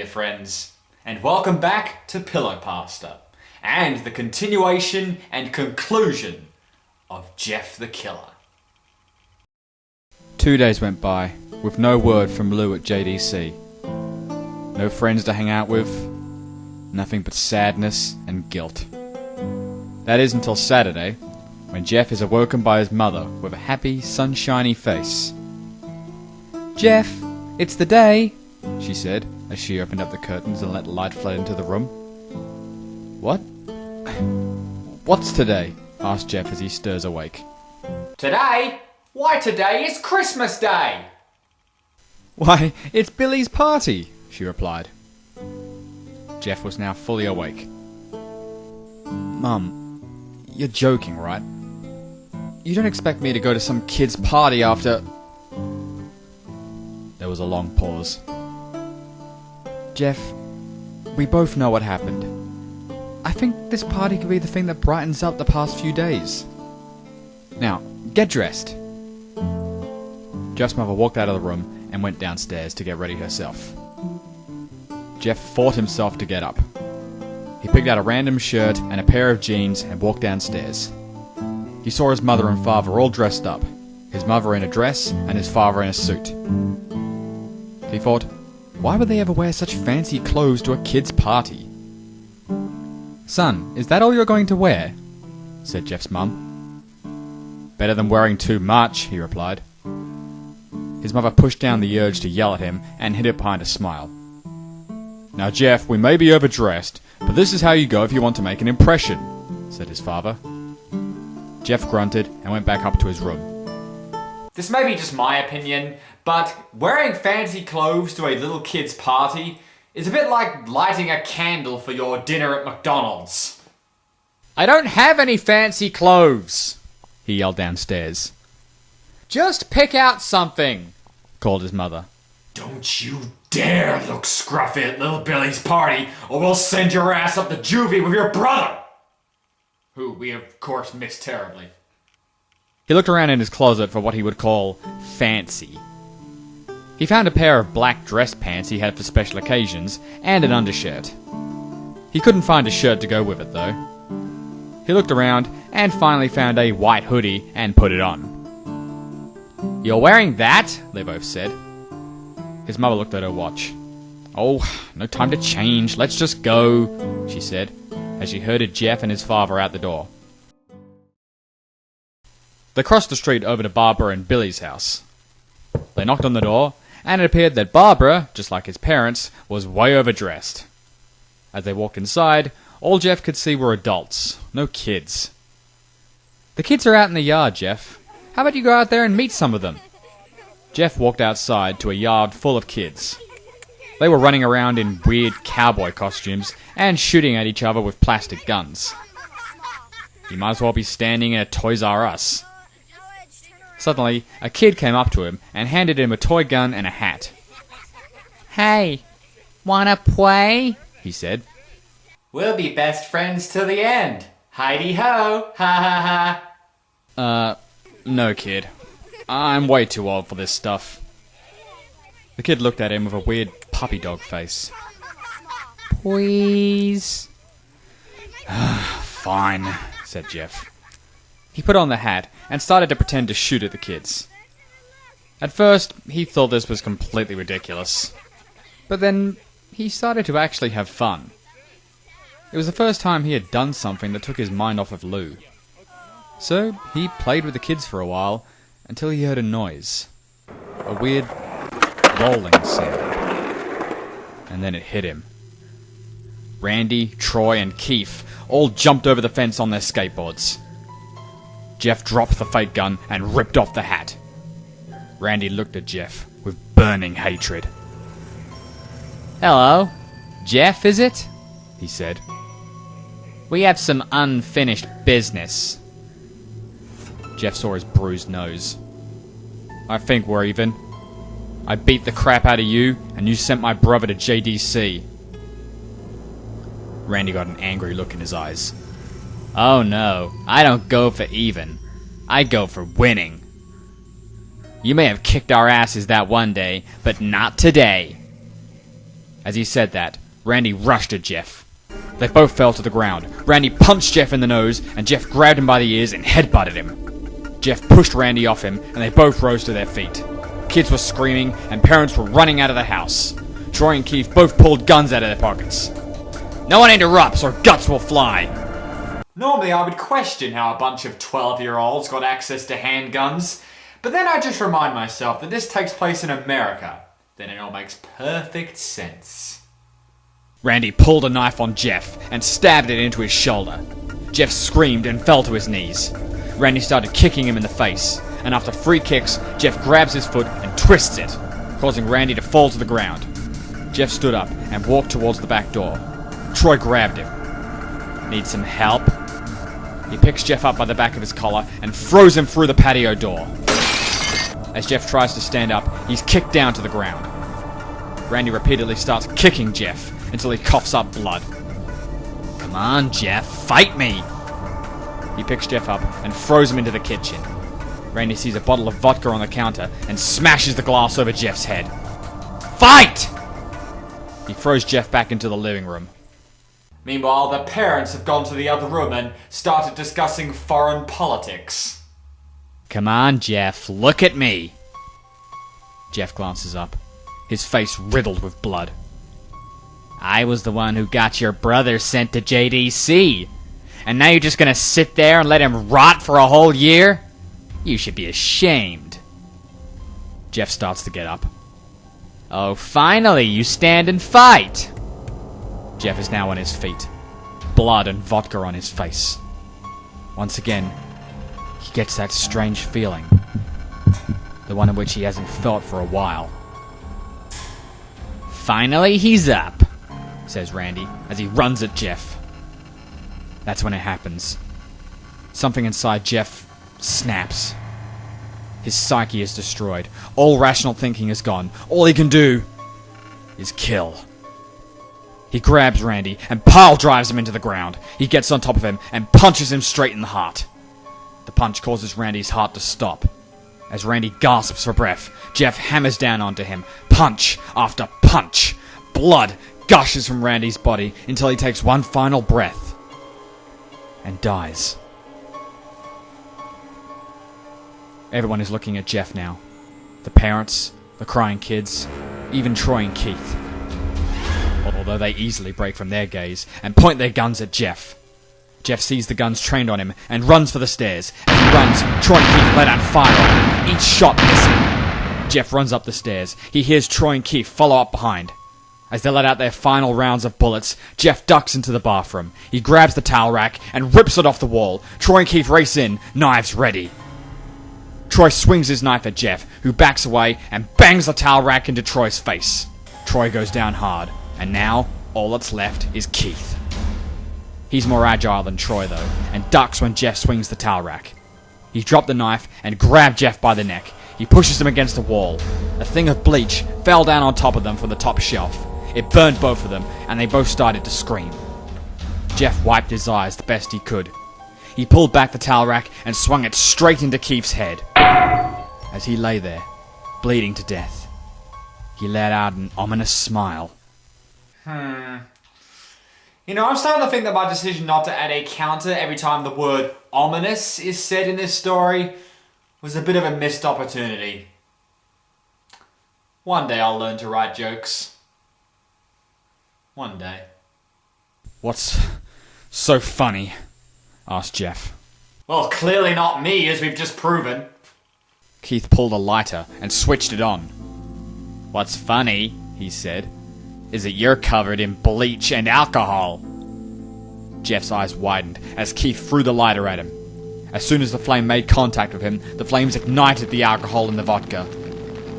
friends, and welcome back to Pillow Pasta, and the continuation and conclusion of Jeff the Killer. 2 days went by, with no word from Lou at JDC. No friends to hang out with, nothing but sadness and guilt. That is until Saturday, when Jeff is awoken by his mother with a happy, sunshiny face. "Jeff, it's the day," she said, as she opened up the curtains and let light flood into the room. "What? What's today?" asked Jeff as he stirs awake. Today? Why, today is Christmas Day! "Why, it's Billy's party," she replied. Jeff was now fully awake. "Mum, you're joking, right? You don't expect me to go to some kid's party after..." There was a long pause. "Jeff, we both know what happened. I think this party could be the thing that brightens up the past few days. Now, get dressed." Jeff's mother walked out of the room and went downstairs to get ready herself. Jeff fought himself to get up. He picked out a random shirt and a pair of jeans and walked downstairs. He saw his mother and father all dressed up, his mother in a dress and his father in a suit. He thought, why would they ever wear such fancy clothes to a kid's party? "Son, is that all you're going to wear?" said Jeff's mum. "Better than wearing too much," he replied. His mother pushed down the urge to yell at him and hid it behind a smile. "Now, Jeff, we may be overdressed, but this is how you go if you want to make an impression," said his father. Jeff grunted and went back up to his room. This may be just my opinion, but wearing fancy clothes to a little kid's party is a bit like lighting a candle for your dinner at McDonald's. "I don't have any fancy clothes," he yelled downstairs. "Just pick out something," called his mother. Don't you dare look scruffy at little Billy's party, or we'll send your ass up to juvie with your brother! Who we of course miss terribly. He looked around in his closet for what he would call fancy. He found a pair of black dress pants he had for special occasions, and an undershirt. He couldn't find a shirt to go with it, though. He looked around, and finally found a white hoodie, and put it on. "You're wearing that?" they both said. His mother looked at her watch. "Oh, no time to change, let's just go," she said, as she herded Jeff and his father out the door. They crossed the street over to Barbara and Billy's house. They knocked on the door, and it appeared that Barbara, just like his parents, was way overdressed. As they walked inside, all Jeff could see were adults, no kids. "The kids are out in the yard, Jeff. How about you go out there and meet some of them?" Jeff walked outside to a yard full of kids. They were running around in weird cowboy costumes and shooting at each other with plastic guns. He might as well be standing in a Toys R Us. Suddenly, a kid came up to him and handed him a toy gun and a hat. "Hey, wanna play?" he said. We'll be best friends till the end. Heidi-ho, ha ha ha. No, kid. I'm way too old for this stuff. The kid looked at him with a weird puppy dog face. "Please?" "Fine," said Jeff. He put on the hat and started to pretend to shoot at the kids. At first, he thought this was completely ridiculous. But then, he started to actually have fun. It was the first time he had done something that took his mind off of Lou. So, he played with the kids for a while, until he heard a noise. A weird rolling sound. And then it hit him. Randy, Troy, and Keith all jumped over the fence on their skateboards. Jeff dropped the fake gun and ripped off the hat. Randy looked at Jeff with burning hatred. "Hello, Jeff, is it?" he said. "We have some unfinished business." Jeff saw his bruised nose. "I think we're even. I beat the crap out of you, and you sent my brother to JDC. Randy got an angry look in his eyes. "Oh no, I don't go for even. I go for winning. You may have kicked our asses that one day, but not today." As he said that, Randy rushed at Jeff. They both fell to the ground. Randy punched Jeff in the nose, and Jeff grabbed him by the ears and headbutted him. Jeff pushed Randy off him, and they both rose to their feet. Kids were screaming, and parents were running out of the house. Troy and Keith both pulled guns out of their pockets. No one interrupts, or guts will fly. Normally I would question how a bunch of 12-year-olds got access to handguns, but then I just remind myself that this takes place in America. Then it all makes perfect sense. Randy pulled a knife on Jeff and stabbed it into his shoulder. Jeff screamed and fell to his knees. Randy started kicking him in the face, and after 3 kicks, Jeff grabs his foot and twists it, causing Randy to fall to the ground. Jeff stood up and walked towards the back door. Troy grabbed him. Need some help? He picks Jeff up by the back of his collar and throws him through the patio door. As Jeff tries to stand up, he's kicked down to the ground. Randy repeatedly starts kicking Jeff until he coughs up blood. Come on, Jeff, fight me! He picks Jeff up and throws him into the kitchen. Randy sees a bottle of vodka on the counter and smashes the glass over Jeff's head. Fight! He throws Jeff back into the living room. Meanwhile, the parents have gone to the other room and started discussing foreign politics. Come on, Jeff, look at me! Jeff glances up, his face riddled with blood. I was the one who got your brother sent to JDC. And now you're just gonna sit there and let him rot for a whole year? You should be ashamed. Jeff starts to get up. Oh, finally, you stand and fight! Jeff is now on his feet, blood and vodka on his face. Once again, he gets that strange feeling, the one in which he hasn't felt for a while. Finally, he's up, says Randy as he runs at Jeff. That's when it happens. Something inside Jeff snaps. His psyche is destroyed. All rational thinking is gone. All he can do is kill. He grabs Randy and pile drives him into the ground. He gets on top of him and punches him straight in the heart. The punch causes Randy's heart to stop. As Randy gasps for breath, Jeff hammers down onto him, punch after punch. Blood gushes from Randy's body until he takes one final breath and dies. Everyone is looking at Jeff now. The parents, the crying kids, even Troy and Keith. Although they easily break from their gaze and point their guns at Jeff. Jeff sees the guns trained on him and runs for the stairs. As he runs, Troy and Keith let out fire on him, each shot missing. Jeff runs up the stairs. He hears Troy and Keith follow up behind. As they let out their final rounds of bullets, Jeff ducks into the bathroom. He grabs the towel rack and rips it off the wall. Troy and Keith race in, knives ready. Troy swings his knife at Jeff, who backs away and bangs the towel rack into Troy's face. Troy goes down hard, and now all that's left is Keith. He's more agile than Troy though, and ducks when Jeff swings the towel rack. He dropped the knife and grabbed Jeff by the neck. He pushes him against the wall. A thing of bleach fell down on top of them from the top shelf. It burned both of them, and they both started to scream. Jeff wiped his eyes the best he could. He pulled back the towel rack and swung it straight into Keith's head. As he lay there, bleeding to death, he let out an ominous smile. You know, I'm starting to think that my decision not to add a counter every time the word ominous is said in this story was a bit of a missed opportunity. One day I'll learn to write jokes. One day. What's so funny? Asked Jeff. Well, clearly not me, as we've just proven. Keith pulled a lighter and switched it on. What's funny, he said, is that you're covered in bleach and alcohol. Jeff's eyes widened as Keith threw the lighter at him. As soon as the flame made contact with him, the flames ignited the alcohol in the vodka.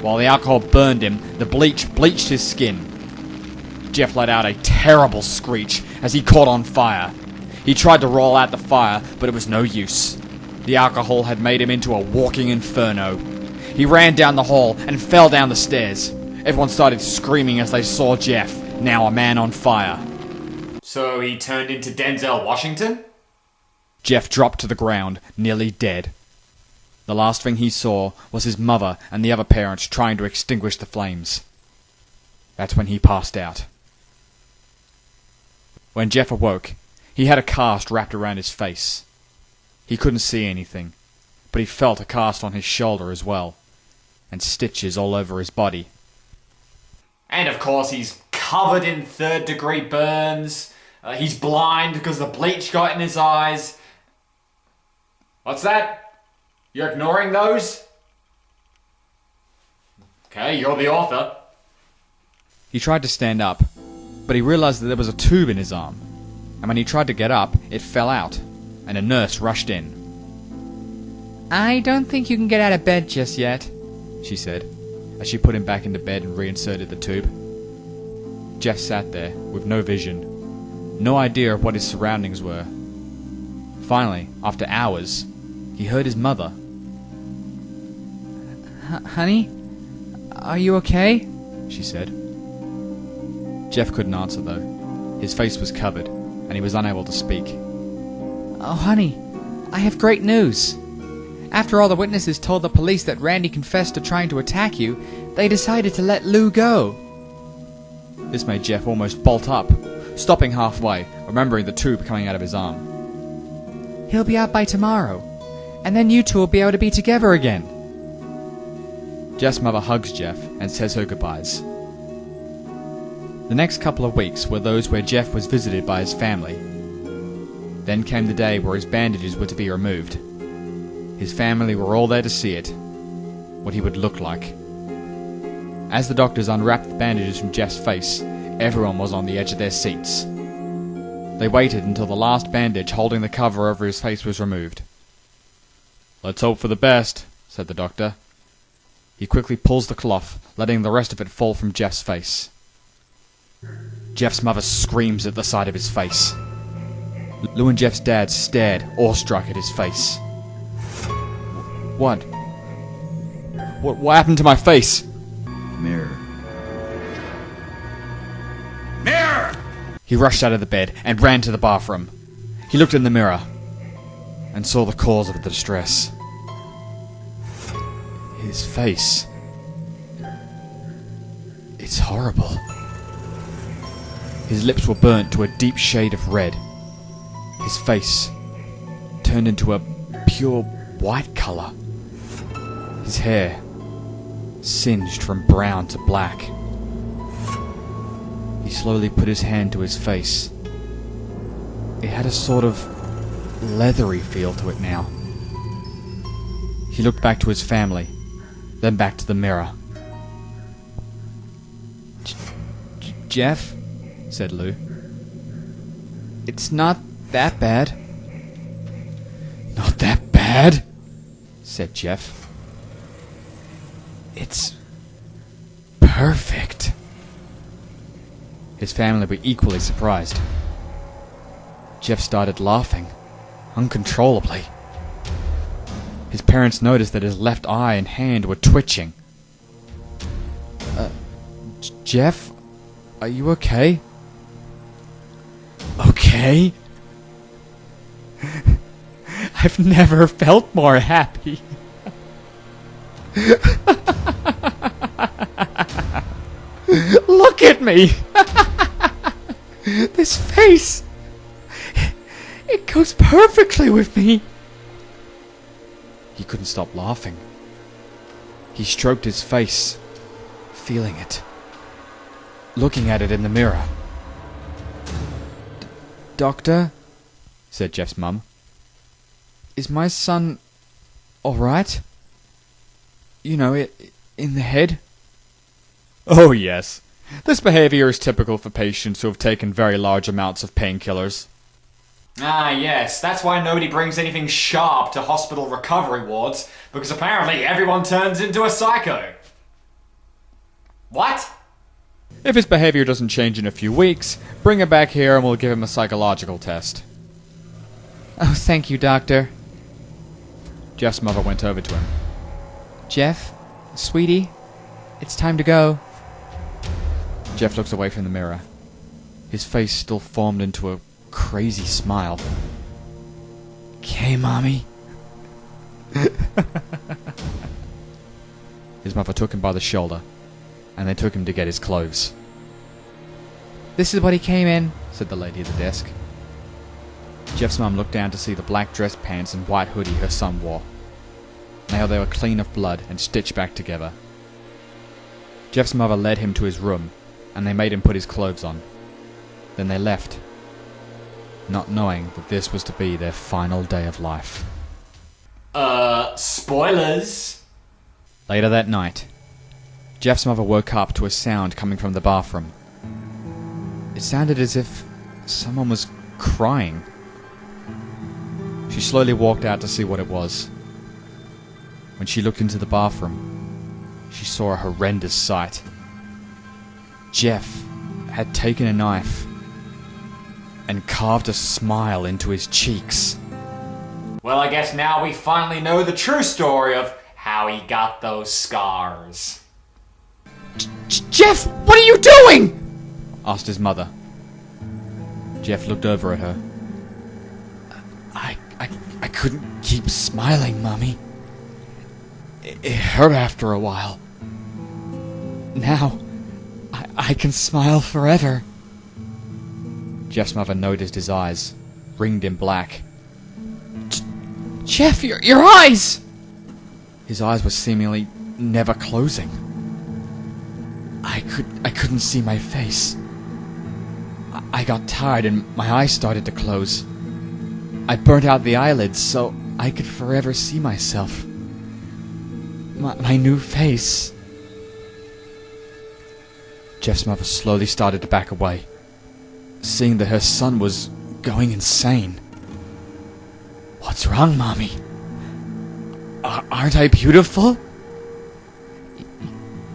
While the alcohol burned him, the bleach bleached his skin. Jeff let out a terrible screech as he caught on fire. He tried to roll out the fire, but it was no use. The alcohol had made him into a walking inferno. He ran down the hall and fell down the stairs. Everyone started screaming as they saw Jeff, now a man on fire. So he turned into Denzel Washington? Jeff dropped to the ground, nearly dead. The last thing he saw was his mother and the other parents trying to extinguish the flames. That's when he passed out. When Jeff awoke, he had a cast wrapped around his face. He couldn't see anything, but he felt a cast on his shoulder as well, and stitches all over his body. And of course he's covered in third-degree burns. He's blind because the bleach got in his eyes. What's that? You're ignoring those? Okay, you're the author. He tried to stand up, but he realized that there was a tube in his arm, and when he tried to get up, it fell out, and a nurse rushed in. "I don't think you can get out of bed just yet," she said, as she put him back into bed and reinserted the tube. Jeff sat there, with no vision, no idea of what his surroundings were. Finally, after hours, he heard his mother. "Honey, are you okay?" she said. Jeff couldn't answer, though. His face was covered, and he was unable to speak. "Oh, honey, I have great news. After all the witnesses told the police that Randy confessed to trying to attack you, they decided to let Lou go." This made Jeff almost bolt up, stopping halfway, remembering the tube coming out of his arm. "He'll be out by tomorrow, and then you two will be able to be together again." Jeff's mother hugs Jeff and says her goodbyes. The next couple of weeks were those where Jeff was visited by his family. Then came the day where his bandages were to be removed. His family were all there to see it, what he would look like. As the doctors unwrapped the bandages from Jeff's face, everyone was on the edge of their seats. They waited until the last bandage holding the cover over his face was removed. "Let's hope for the best," said the doctor. He quickly pulls the cloth, letting the rest of it fall from Jeff's face. Jeff's mother screams at the sight of his face. Lou and Jeff's dad stared, awestruck, at his face. What? What happened to my face?" Mirror. Mirror! He rushed out of the bed and ran to the bathroom. He looked in the mirror and saw the cause of the distress. His face. It's horrible. His lips were burnt to a deep shade of red. His face turned into a pure white color. His hair singed from brown to black. He slowly put his hand to his face. It had a sort of leathery feel to it now. He looked back to his family, then back to the mirror. Jeff, said Lou. It's not that bad. Not that bad, said Jeff. It's perfect. His family were equally surprised. Jeff started laughing, uncontrollably. His parents noticed that his left eye and hand were twitching. Jeff, are you okay? Okay? I've never felt more happy. Look at me! This face! It goes perfectly with me! He couldn't stop laughing. He stroked his face, feeling it, looking at it in the mirror. Doctor, said Jeff's mum, is my son alright? You know, in the head? Oh yes. This behavior is typical for patients who have taken very large amounts of painkillers. Ah, yes, that's why nobody brings anything sharp to hospital recovery wards, because apparently everyone turns into a psycho. What? If his behavior doesn't change in a few weeks, bring him back here and we'll give him a psychological test. Oh, thank you, Doctor. Jeff's mother went over to him. Jeff, sweetie, it's time to go. Jeff looked away from the mirror. His face still formed into a crazy smile. Okay, Mommy. His mother took him by the shoulder, and they took him to get his clothes. This is what he came in, said the lady at the desk. Jeff's mum looked down to see the black dress pants and white hoodie her son wore. Now they were clean of blood and stitched back together. Jeff's mother led him to his room, and they made him put his clothes on. Then they left, not knowing that this was to be their final day of life. Spoilers! Later that night, Jeff's mother woke up to a sound coming from the bathroom. It sounded as if someone was crying. She slowly walked out to see what it was. When she looked into the bathroom, she saw a horrendous sight. Jeff had taken a knife and carved a smile into his cheeks. Well, I guess now we finally know the true story of how he got those scars. Jeff, what are you doing? Asked his mother. Jeff looked over at her. I couldn't keep smiling, Mommy. It hurt after a while. Now, I can smile forever. Jeff's mother noticed his eyes, ringed in black. Jeff, your eyes! His eyes were seemingly never closing. I couldn't see my face. I got tired and my eyes started to close. I burnt out the eyelids so I could forever see myself. My new face. Jeff's mother slowly started to back away, seeing that her son was going insane. What's wrong, Mommy? Aren't I beautiful?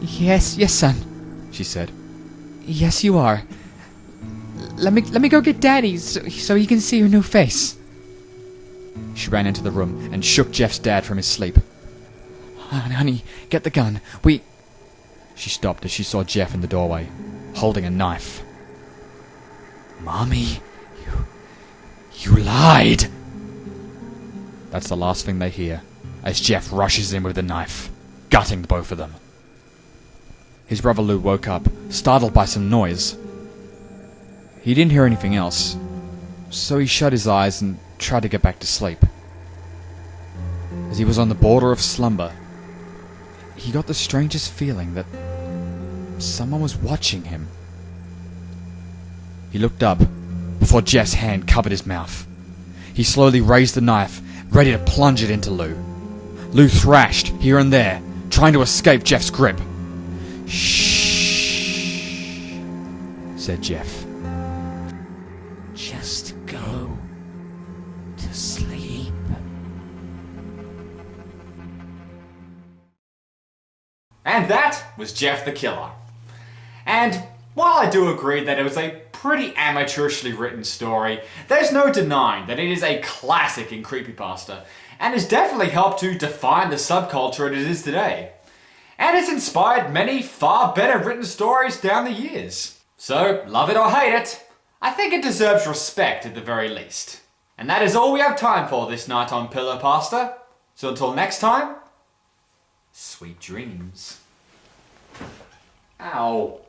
Yes, son, she said. Yes, you are. Let me go get Daddy so he can see your new face. She ran into the room and shook Jeff's dad from his sleep. Honey, get the gun. She stopped as she saw Jeff in the doorway, holding a knife. Mommy, you lied. That's the last thing they hear, as Jeff rushes in with the knife, gutting both of them. His brother Lou woke up, startled by some noise. He didn't hear anything else, so he shut his eyes and tried to get back to sleep. As he was on the border of slumber, he got the strangest feeling that someone was watching him. He looked up before Jeff's hand covered his mouth. He slowly raised the knife, ready to plunge it into Lou. Lou thrashed here and there, trying to escape Jeff's grip. Shh, said Jeff. Just go to sleep. And that was Jeff the Killer. And while I do agree that it was a pretty amateurishly written story, there's no denying that it is a classic in creepypasta, and has definitely helped to define the subculture it is today. And it's inspired many far better written stories down the years. So, love it or hate it, I think it deserves respect at the very least. And that is all we have time for this night on Pillow Pasta. So until next time, sweet dreams. Ow.